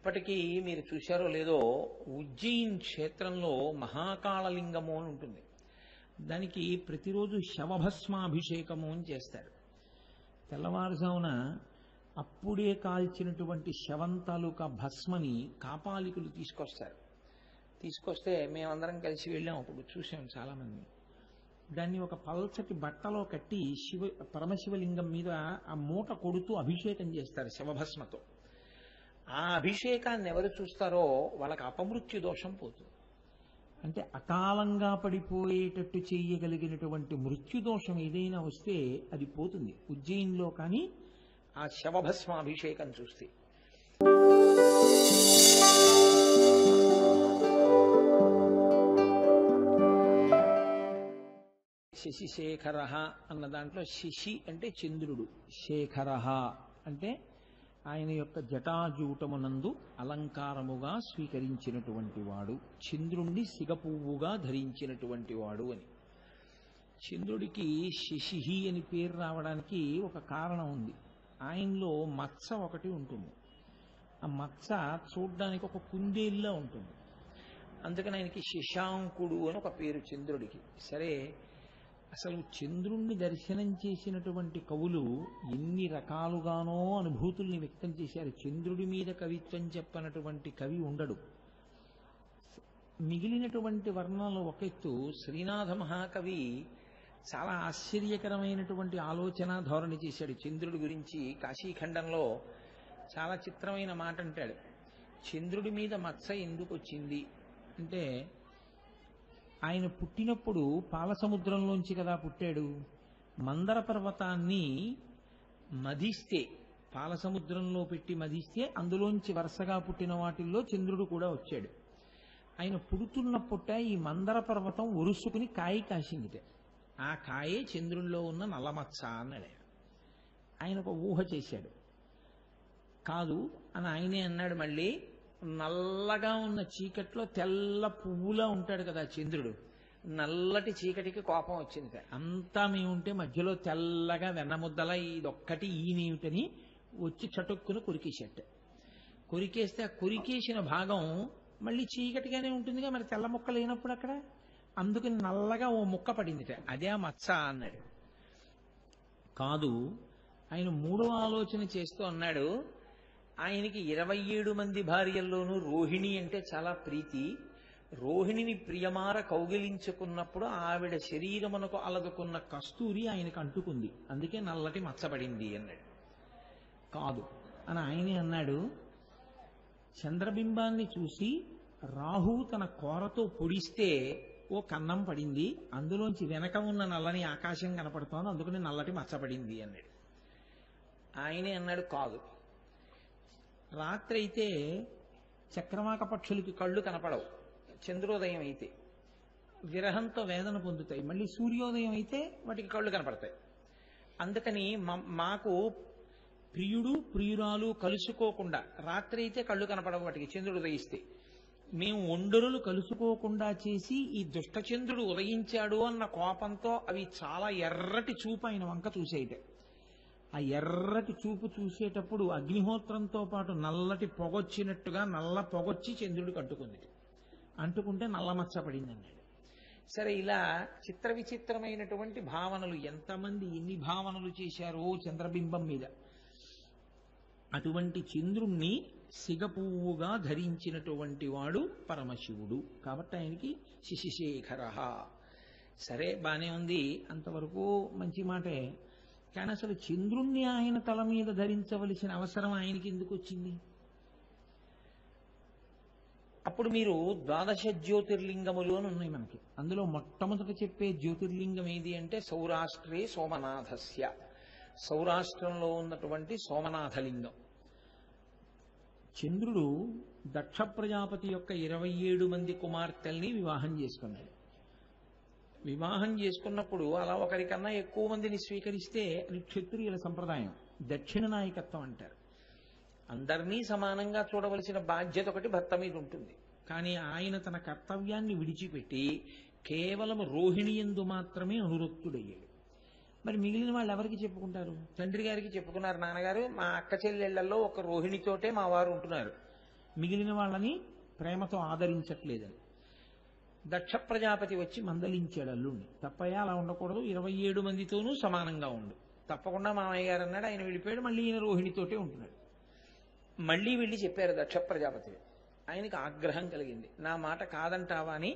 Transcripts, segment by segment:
ఇప్పటికీ మీరు చూశారో లేదో, ఉజ్జయిన్ క్షేత్రంలో మహాకాళలింగము అని ఉంటుంది. దానికి ప్రతిరోజు శవభస్మాభిషేకము అని చేస్తారు. తెల్లవారుజామున అప్పుడే కాల్చినటువంటి శవం తాలూకా భస్మని కాపాలికులు తీసుకొస్తే మేమందరం కలిసి వెళ్ళాం. అప్పుడు చూసాం చాలామంది. దాన్ని ఒక పల్చటి బట్టలో కట్టి పరమశివలింగం మీద ఆ మూట కొడుతూ అభిషేకం చేస్తారు శవభస్మతో. ఆ అభిషేకాన్ని ఎవరు చూస్తారో వాళ్ళకి అపమృత్యు దోషం పోతుంది. అంటే అకాలంగా పడిపోయేటట్టు చేయగలిగినటువంటి మృత్యుదోషం ఏదైనా వస్తే అది పోతుంది ఉజ్జయిన్లో. కానీ ఆ శవభస్మ అభిషేకం చూస్తే శశిశేఖర అన్న దాంట్లో శశి అంటే చంద్రుడు, శేఖర అంటే ఆయన యొక్క జటాజూటమునందు అలంకారముగా స్వీకరించినటువంటి వాడు, చంద్రుణ్ణి సిగపువ్వుగా ధరించినటువంటి వాడు అని. చంద్రుడికి శశి అని పేరు రావడానికి ఒక కారణం ఉంది. ఆయనలో మచ్చ ఒకటి ఉంటుంది. ఆ మచ్చ చూడ్డానికి ఒక కుందేలులా ఉంటుంది. అందుకని ఆయనకి శశాంకుడు అని ఒక పేరు చంద్రుడికి. సరే, అసలు చంద్రుణ్ణి దర్శనం చేసినటువంటి కవులు ఎన్ని రకాలుగానో అనుభూతుల్ని వ్యక్తం చేశారు. చంద్రుడి మీద కవిత్వం చెప్పనటువంటి కవి ఉండడు. మిగిలినటువంటి వర్ణనలు ఒక ఎత్తు, శ్రీనాథ మహాకవి చాలా ఆశ్చర్యకరమైనటువంటి ఆలోచన ధోరణి చేశాడు చంద్రుడి గురించి. కాశీఖండంలో చాలా చిత్రమైన మాట అంటాడు. చంద్రుడి మీద మచ్చ ఎందుకు వచ్చింది అంటే, ఆయన పుట్టినప్పుడు పాలసముద్రంలోంచి కదా పుట్టాడు. మందర పర్వతాన్ని మధిస్తే, పాలసముద్రంలో పెట్టి మధిస్తే అందులోంచి వరుసగా పుట్టిన వాటిల్లో చంద్రుడు కూడా వచ్చాడు. ఆయన పుడుతున్నప్పుట ఈ మందర పర్వతం ఒరుసుకుని కాయ కాసిందిట. ఆ కాయే చంద్రుల్లో ఉన్న నల్లమచ్చ అన్నాడు. ఆయన ఒక ఊహ చేశాడు. కాదు అని ఆయనే అన్నాడు. మళ్ళీ నల్లగా ఉన్న చీకట్లో తెల్ల పువ్వులా ఉంటాడు కదా చంద్రుడు. నల్లటి చీకటికి కోపం వచ్చింది. అంతా మేముంటే మధ్యలో తెల్లగా వెన్నముద్దలా ఇదొక్కటి ఈయనేమిటని వచ్చి చటుక్కును కొరికేసేట. కొరికేస్తే ఆ కొరికేసిన భాగం మళ్ళీ చీకటిగానే ఉంటుందిగా, మరి తెల్ల ముక్క లేనప్పుడు అక్కడ. అందుకని నల్లగా ఓ ముక్క పడిందిట, అదే ఆ మచ్చ అన్నాడు. కాదు, ఆయన మూడో ఆలోచన చేస్తూ అన్నాడు. ఆయనకి 27 మంది భార్యల్లోనూ రోహిణి అంటే చాలా ప్రీతి. రోహిణిని ప్రియమార కౌగిలించుకున్నప్పుడు ఆవిడ శరీరమునకు అలదుకున్న కస్తూరి ఆయనకు అంటుకుంది, అందుకే నల్లటి మచ్చబడింది అన్నాడు. కాదు అని ఆయనే అన్నాడు. చంద్రబింబాన్ని చూసి రాహువు తన కోరతో పొడిస్తే ఓ కన్నం పడింది, అందులోంచి వెనక ఉన్న నల్లని ఆకాశం కనపడుతోంది, అందుకని నల్లటి మచ్చబడింది అన్నాడు. ఆయనే అన్నాడు. కాదు, రాత్రి అయితే చక్రవాక పక్షులకి కళ్ళు కనపడవు, చంద్రోదయం అయితే విరహంతో వేదన పొందుతాయి. మళ్ళీ సూర్యోదయం అయితే వాటికి కళ్ళు కనపడతాయి. అందుకని మాకు ప్రియుడు ప్రియురాలు కలుసుకోకుండా రాత్రి అయితే కళ్ళు కనపడవు వాటికి, చంద్రుడు ఉదయిస్తే. మేము ఒండరులు కలుసుకోకుండా చేసి ఈ దుష్టచంద్రుడు ఉదయించాడు అన్న కోపంతో అవి చాలా ఎర్రటి చూపు ఆయన వంక చూసేయటే. ఆ ఎర్రటి చూపు చూసేటప్పుడు అగ్నిహోత్రంతో పాటు నల్లటి పొగొచ్చినట్టుగా నల్ల పొగొచ్చి చంద్రుడికి అంటుకుంది. అంటుకుంటే నల్ల మచ్చ పడింది అన్నాడు. సరే, ఇలా చిత్ర విచిత్రమైనటువంటి భావనలు ఎంతమంది ఎన్ని భావనలు చేశారో చంద్రబింబం మీద. అటువంటి చంద్రుణ్ణి సిగపువ్వుగా ధరించినటువంటి వాడు పరమశివుడు. కాబట్టి ఆయనకి శశిశేఖర. సరే, బానే ఉంది, అంతవరకు మంచి మాటే. కానీ అసలు చంద్రుణ్ణి ఆయన తల మీద ధరించవలసిన అవసరం ఆయనకి ఎందుకు వచ్చింది? అప్పుడు మీరు 12 జ్యోతిర్లింగములు అని ఉన్నాయి మనకి. అందులో మొట్టమొదట చెప్పే జ్యోతిర్లింగం ఏది అంటే సౌరాష్ట్రే సోమనాథస్య, సౌరాష్ట్రంలో ఉన్నటువంటి సోమనాథలింగం. చంద్రుడు దక్ష ప్రజాపతి యొక్క 27 మంది కుమార్తెల్ని వివాహం చేసుకున్నాడు. వివాహం చేసుకున్నప్పుడు అలా ఒకరికన్నా ఎక్కువ మందిని స్వీకరిస్తే అది క్షత్రియుల సంప్రదాయం, దక్షిణ నాయకత్వం అంటారు. అందరినీ సమానంగా చూడవలసిన బాధ్యత ఒకటి భర్త మీద ఉంటుంది. కానీ ఆయన తన కర్తవ్యాన్ని విడిచిపెట్టి కేవలం రోహిణి యందు మాత్రమే అనురక్తుడయ్యాడు. మరి మిగిలిన వాళ్ళు ఎవరికి చెప్పుకుంటారు? తండ్రి గారికి చెప్పుకున్నారు, నాన్నగారు మా అక్క చెల్లెళ్లలో ఒక రోహిణితోటే మా వారు ఉంటున్నారు, మిగిలిన వాళ్ళని ప్రేమతో ఆదరించట్లేదని. దక్ష ప్రజాపతి వచ్చి మందలించాడు అల్లుణ్ణి, తప్పయ్యా అలా ఉండకూడదు, 27 మందితోనూ సమానంగా ఉండు. తప్పకుండా మామయ్య గారు అన్నాడు. ఆయన వెళ్ళిపోయాడు. మళ్ళీ ఈయన రోహిణితోటే ఉంటున్నాడు. మళ్ళీ వెళ్ళి చెప్పారు దక్ష ప్రజాపతి. ఆయనకి ఆగ్రహం కలిగింది. నా మాట కాదంటావా అని.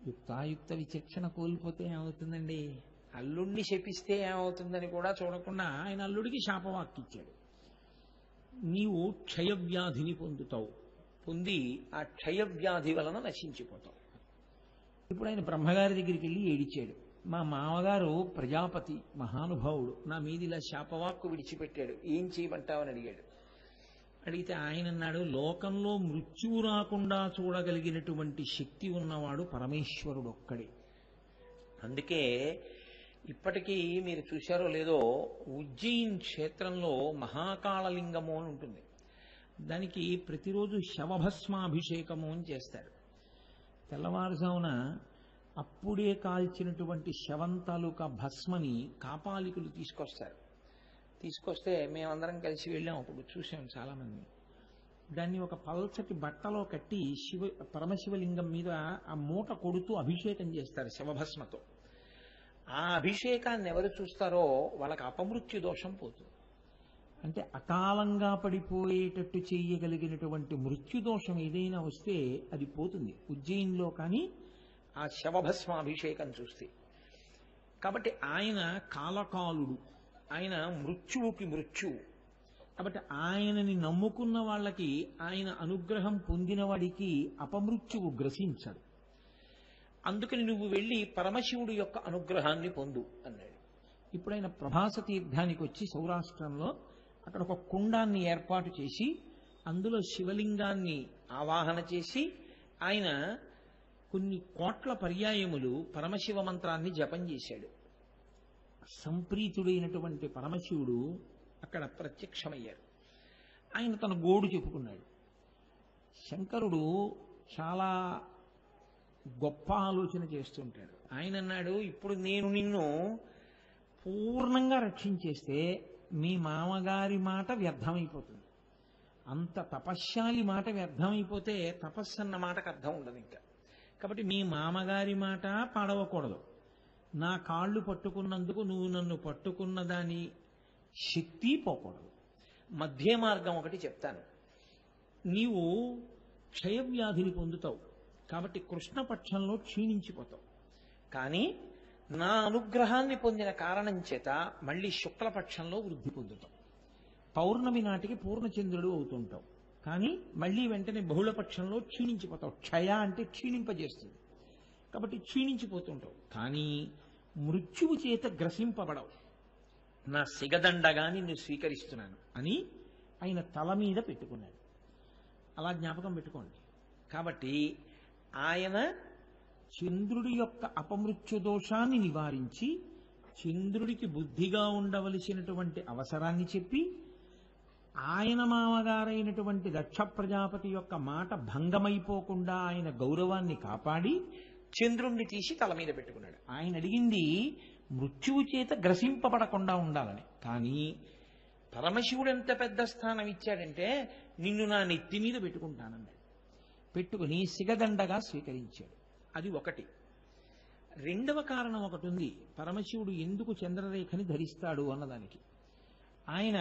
యుక్తాయుక్త విచక్షణ కోల్పోతే ఏమవుతుందండి, అల్లుణ్ణి శపిస్తే ఏమవుతుందని కూడా చూడకుండా ఆయన అల్లుడికి శాపవాక్కిచ్చాడు. నీవు క్షయవ్యాధిని పొంది ఆ క్షయవ్యాధి వలన నశించిపోతావు. ఇప్పుడు ఆయన బ్రహ్మగారి దగ్గరికి వెళ్ళి ఏడిచాడు. మా మామగారు ప్రజాపతి మహానుభావుడు, నా మీద ఇలా శాపవాక్కు విడిచిపెట్టాడు, ఏం చేయమంటావని అడిగాడు. అడిగితే ఆయన అన్నాడు, లోకంలో మృత్యువు రాకుండా చూడగలిగినటువంటి శక్తి ఉన్నవాడు పరమేశ్వరుడు ఒక్కడే. అందుకే ఇప్పటికీ మీరు చూశారో లేదో, ఉజ్జయిన్ క్షేత్రంలో మహాకాళలింగము అని ఉంటుంది. దానికి ప్రతిరోజు శవభస్మాభిషేకము అని చేస్తారు. తెల్లవారుజామున అప్పుడే కాల్చినటువంటి శవం తాలూకా భస్మని కాపాలికులు తీసుకొస్తే మేమందరం కలిసి వెళ్ళాం. అప్పుడు చూసాం చాలామంది. దాన్ని ఒక పల్చటి బట్టలో కట్టి పరమశివలింగం మీద ఆ మూట కొడుతూ అభిషేకం చేస్తారు శవభస్మతో. ఆ అభిషేకాన్ని ఎవరు చూస్తారో వాళ్ళకి అపమృత్యు దోషం పోతుంది. అంటే అకాలంగా పడిపోయేటట్టు చేయగలిగినటువంటి మృత్యుదోషం ఏదైనా వస్తే అది పోతుంది ఉజ్జయిన్లో కానీ ఆ శవభస్మాభిషేకం చూస్తే. కాబట్టి ఆయన కాలకాలుడు, ఆయన మృత్యువుకి మృత్యువు. కాబట్టి ఆయనని నమ్ముకున్న వాళ్ళకి, ఆయన అనుగ్రహం పొందిన వాడికి అపమృత్యువు గ్రసించడు. అందుకని నువ్వు వెళ్ళి పరమశివుడి యొక్క అనుగ్రహాన్ని పొందు అన్నాడు. ఇప్పుడు ఆయన ప్రభాస తీర్థానికి వచ్చి సౌరాష్ట్రంలో అక్కడ ఒక కుండాన్ని ఏర్పాటు చేసి అందులో శివలింగాన్ని ఆవాహన చేసి ఆయన కొన్ని కోట్ల పర్యాయములు పరమశివ మంత్రాన్ని జపం చేశాడు. సంప్రీతుడైనటువంటి పరమశివుడు అక్కడ ప్రత్యక్షమయ్యారు. ఆయన తన గోడు చెప్పుకున్నాడు. శంకరుడు చాలా గొప్ప ఆలోచన చేస్తుంటాడు. ఆయన అన్నాడు, ఇప్పుడు నేను నిన్ను పూర్ణంగా రక్షించేస్తే మీ మామగారి మాట వ్యర్థమైపోతుంది. అంత తపశ్శాలి మాట వ్యర్థమైపోతే తపస్సు అన్న మాటకు అర్థం ఉండదు ఇంకా. కాబట్టి మీ మామగారి మాట పాడవకూడదు. నా కాళ్ళు పట్టుకున్నందుకు నువ్వు నన్ను పట్టుకున్న దాని శక్తి పోకూడదు. మధ్య మార్గం ఒకటి చెప్తాను. నీవు క్షయవ్యాధిని పొందుతావు కాబట్టి కృష్ణపక్షంలో క్షీణించిపోతావు. కానీ నా అనుగ్రహాన్ని పొందిన కారణం చేత మళ్ళీ శుక్లపక్షంలో వృద్ధి పొందుతావు. పౌర్ణమి నాటికి పూర్ణచంద్రుడు అవుతుంటావు. కానీ మళ్ళీ వెంటనే బహుళపక్షంలో క్షీణించిపోతావు. క్షయ అంటే క్షీణింపజేస్తుంది. కాబట్టి క్షీణించిపోతుంటావు. కానీ మృత్యువు చేత గ్రసింపబడవు. నా సిగదండగా నిన్ను స్వీకరిస్తున్నాను అని ఆయన తల మీద పెట్టుకున్నాడు. అలా జ్ఞాపకం పెట్టుకోండి. కాబట్టి ఆయన చంద్రుడి యొక్క అపమృత్యు దోషాన్ని నివారించి చంద్రుడికి బుద్ధిగా ఉండవలసినటువంటి అవసరాన్ని చెప్పి ఆయన మామగారైనటువంటి దక్ష ప్రజాపతి యొక్క మాట భంగమైపోకుండా ఆయన గౌరవాన్ని కాపాడి చంద్రుణ్ణి తీసి తల మీద పెట్టుకున్నాడు. ఆయన అడిగింది మృత్యువు చేత గ్రసింపబడకుండా ఉండాలని. కానీ పరమశివుడు ఎంత పెద్ద స్థానం ఇచ్చాడంటే నిన్ను నా నెత్తి మీద పెట్టుకుంటానన్నాడు. పెట్టుకుని సిగదండగా స్వీకరించాడు. అది ఒకటి. రెండవ కారణం ఒకటి ఉంది. పరమశివుడు ఎందుకు చంద్రరేఖని ధరిస్తాడు అన్నదానికి. ఆయన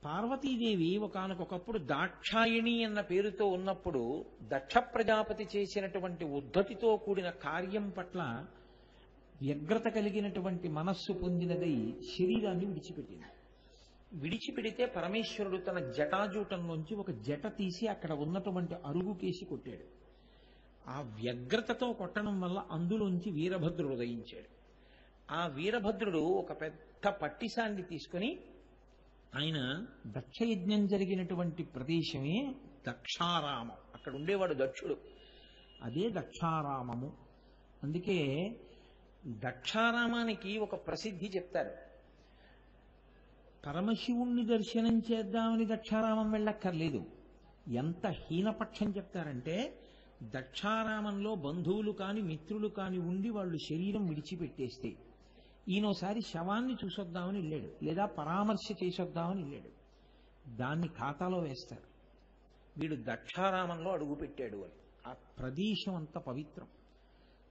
పార్వతీదేవి ఒకానొకప్పుడు దాక్షాయణి అన్న పేరుతో ఉన్నప్పుడు దక్ష ప్రజాపతి చేసినటువంటి ఉద్ధతితో కూడిన కార్యం పట్ల వ్యగ్రత కలిగినటువంటి మనస్సు పొందినదై శరీరాన్ని విడిచిపెట్టింది. విడిచిపెడితే పరమేశ్వరుడు తన జటాజూటంలోంచి ఒక జట తీసి అక్కడ ఉన్నటువంటి అరుగు కేసి కొట్టాడు. ఆ వ్యగ్రతతో కొట్టడం వల్ల అందులోంచి వీరభద్రుడు ఉదయించాడు. ఆ వీరభద్రుడు ఒక పెద్ద పట్టిసాన్ని తీసుకుని ఆయన దక్షయజ్ఞం జరిగినటువంటి ప్రదేశమే దక్షారామం. అక్కడ ఉండేవాడు దక్షుడు. అదే దక్షారామము. అందుకే దక్షారామానికి ఒక ప్రసిద్ధి చెప్తారు. పరమశివుణ్ణి దర్శనం చేద్దామని దక్షారామం వెళ్ళక్కర్లేదు. ఎంత హీనపక్షం చెప్తారంటే దక్షారామంలో బంధువులు కాని మిత్రులు కాని ఉండి వాళ్ళు శరీరం విడిచిపెట్టేస్తే ఈయనోసారి శవాన్ని చూసొద్దామని వెళ్ళాడు, లేదా పరామర్శ చేసొద్దామని వెళ్ళాడు. దాన్ని ఖాతాలో వేస్తారు. వీడు దక్షారామంలో అడుగుపెట్టాడు అని. ఆ ప్రదేశం అంత పవిత్రం.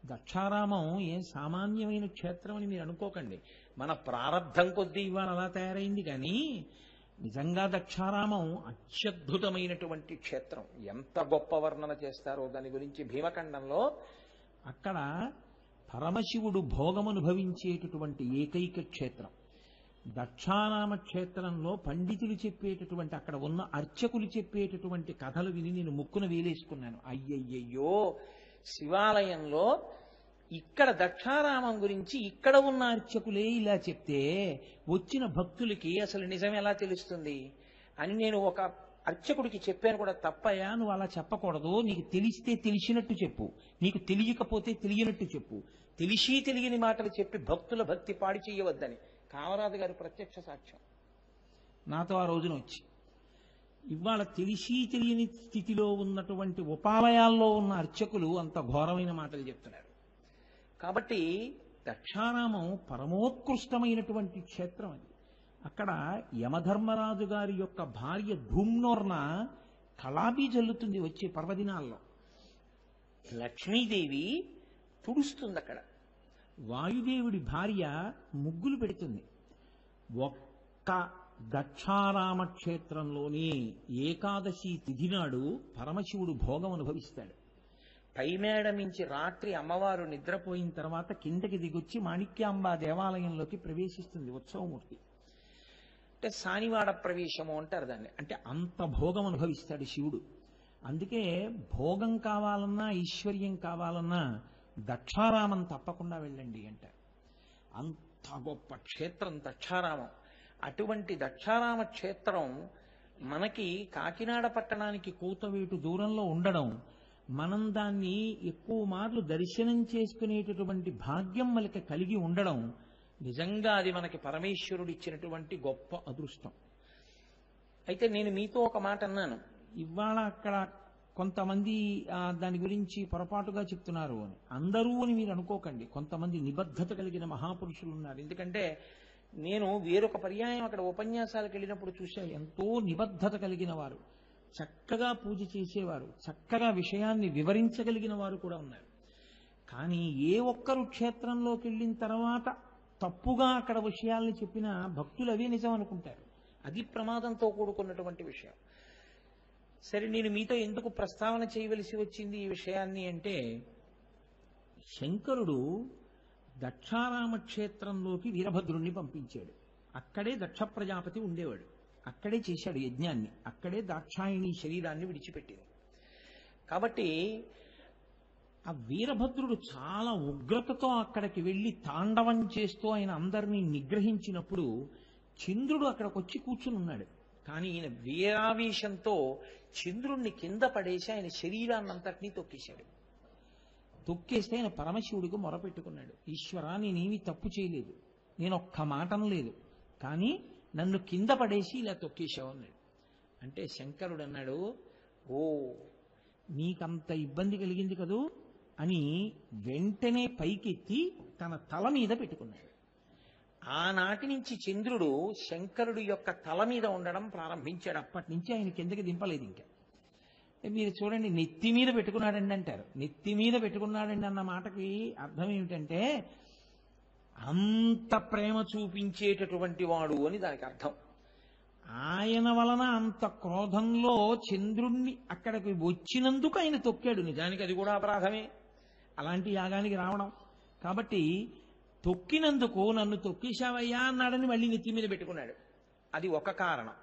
దక్షారామం ఏం సామాన్యమైన క్షేత్రం అని మీరు అనుకోకండి. మన ప్రారంధం కొద్దీ ఇవాళ అలా తయారైంది, కానీ నిజంగా దక్షారామం అత్యద్భుతమైనటువంటి క్షేత్రం. ఎంత గొప్ప వర్ణన చేస్తారో దాని గురించి భీమఖండంలో. అక్కడ పరమశివుడు భోగమనుభవించేటటువంటి ఏకైక క్షేత్రం. దక్షారామ క్షేత్రంలో పండితులు చెప్పేటటువంటి, అక్కడ ఉన్న అర్చకులు చెప్పేటటువంటి కథలు విని నేను ముక్కున వేలేసుకున్నాను. అయ్యయ్యో, శివాలయంలో ఇక్కడ దక్షారామం గురించి ఇక్కడ ఉన్న అర్చకులే ఇలా చెప్తే వచ్చిన భక్తులకి అసలు నిజం ఎలా తెలుస్తుంది అని నేను ఒక అర్చకుడికి చెప్పాను కూడా. తప్పయ్యా, నువ్వు అలా చెప్పకూడదు. నీకు తెలిస్తే తెలిసినట్టు చెప్పు, నీకు తెలియకపోతే తెలియనట్టు చెప్పు. తెలిసి తెలియని మాటలు చెప్పి భక్తుల భక్తి పాడి చేయవద్దని కామరాజు గారి ప్రత్యక్ష సాక్ష్యం నాతో ఆ రోజున వచ్చి. ఇవాళ తెలిసి తెలియని స్థితిలో ఉన్నటువంటి ఉపాలయాల్లో ఉన్న అర్చకులు అంత ఘోరమైన మాటలు చెప్తున్నారు. కాబట్టి దక్షారామం పరమోత్కృష్టమైనటువంటి క్షేత్రం అది. అక్కడ యమధర్మరాజు గారి యొక్క భార్య ధూమ్నోర్న కళాపి జల్లుతుంది వచ్చే పర్వదినాల్లో. లక్ష్మీదేవి తుడుస్తుంది అక్కడ. వాయుదేవుడి భార్య ముగ్గులు పెడుతుంది. ఒక్క దక్షారామ క్షేత్రంలోని ఏకాదశి తిథి నాడు పరమశివుడు భోగం అనుభవిస్తాడు. పైమేడ మించి రాత్రి అమ్మవారు నిద్రపోయిన తర్వాత కిందకి దిగొచ్చి మాణిక్యాంబా దేవాలయంలోకి ప్రవేశిస్తుంది ఉత్సవమూర్తి. అంటే సానివాడ ప్రవేశము అంటారు దాన్ని. అంటే అంత భోగం అనుభవిస్తాడు శివుడు. అందుకే భోగం కావాలన్నా ఐశ్వర్యం కావాలన్నా దక్షారామం తప్పకుండా వెళ్ళండి అంటారు. అంత గొప్ప క్షేత్రం దక్షారామం. అటువంటి దక్షారామ క్షేత్రం మనకి కాకినాడ పట్టణానికి కూతవేటు దూరంలో ఉండడం, మనం దాన్ని ఎక్కువ మార్లు దర్శనం చేసుకునేటటువంటి భాగ్యం మనకి కలిగి ఉండడం, నిజంగా అది మనకి పరమేశ్వరుడు ఇచ్చినటువంటి గొప్ప అదృష్టం. అయితే నేను మీతో ఒక మాట అన్నాను, ఇవాళ అక్కడ కొంతమంది దాని గురించి పొరపాటుగా చెప్తున్నారు అని. అందరూ అని మీరు అనుకోకండి. కొంతమంది నిబద్ధత కలిగిన మహాపురుషులు ఉన్నారు. ఎందుకంటే నేను వేరొక పర్యాయం అక్కడ ఉపన్యాసాలకు వెళ్ళినప్పుడు చూశాను. ఎంతో నిబద్ధత కలిగిన వారు, చక్కగా పూజ చేసేవారు, చక్కగా విషయాన్ని వివరించగలిగిన వారు కూడా ఉన్నారు. కానీ ఏ ఒక్కరు క్షేత్రంలోకి వెళ్ళిన తర్వాత తప్పుగా అక్కడ విషయాల్ని చెప్పినా భక్తులు అవే నిజం అనుకుంటారు. అది ప్రమాదంతో కూడుకున్నటువంటి విషయం. సరే, నేను మీతో ఎందుకు ప్రస్తావన చేయవలసి వచ్చింది ఈ విషయాన్ని అంటే, శంకరుడు దక్షారామ క్షేత్రంలోకి వీరభద్రుణ్ణి పంపించాడు. అక్కడే దక్ష ప్రజాపతి ఉండేవాడు. అక్కడే చేశాడు యజ్ఞాన్ని. అక్కడే దాక్షాయిణి శరీరాన్ని విడిచిపెట్టింది. కాబట్టి ఆ వీరభద్రుడు చాలా ఉగ్రతతో అక్కడికి వెళ్ళి తాండవం చేస్తూ ఆయన అందరినీ నిగ్రహించినప్పుడు చంద్రుడు అక్కడికి వచ్చి కూర్చుని ఉన్నాడు. కానీ ఈయన వీరావేశంతో చంద్రుణ్ణి కింద పడేసి ఆయన శరీరాన్నంతటినీ తొక్కేశాడు. తొక్కేస్తే ఆయన పరమశివుడికి మొరపెట్టుకున్నాడు, ఈశ్వరా, నేనేమీ తప్పు చేయలేదు, నేను ఒక్క మాటం లేదు, కానీ నన్ను కింద పడేసి ఇలా తొక్కేశావు అన్నాడు. అంటే శంకరుడు అన్నాడు, ఓ నీకంత ఇబ్బంది కలిగింది కదూ అని వెంటనే పైకెత్తి తన తల మీద పెట్టుకున్నాడు. ఆనాటి నుంచి చంద్రుడు శంకరుడు యొక్క తల మీద ఉండడం ప్రారంభించాడు. అప్పటి నుంచి ఆయన కిందకి దింపలేదు. ఇంకా మీరు చూడండి, నెత్తి మీద పెట్టుకున్నాడండి అంటారు. నెత్తి మీద పెట్టుకున్నాడండి అన్న మాటకి అర్థం ఏమిటంటే అంత ప్రేమ చూపించేటటువంటి వాడు అని దానికి అర్థం. ఆయన వలన అంత క్రోధంలో చంద్రుణ్ణి అక్కడికి వచ్చినందుకు ఆయన తొక్కాడు. నిజానికి అది కూడా అపరాధమే, అలాంటి యాగానికి రావడం. కాబట్టి తొక్కినందుకు నన్ను తొక్కేశావయ్యా అన్నాడని మళ్ళీ నెత్తి మీద పెట్టుకున్నాడు. అది ఒక కారణం.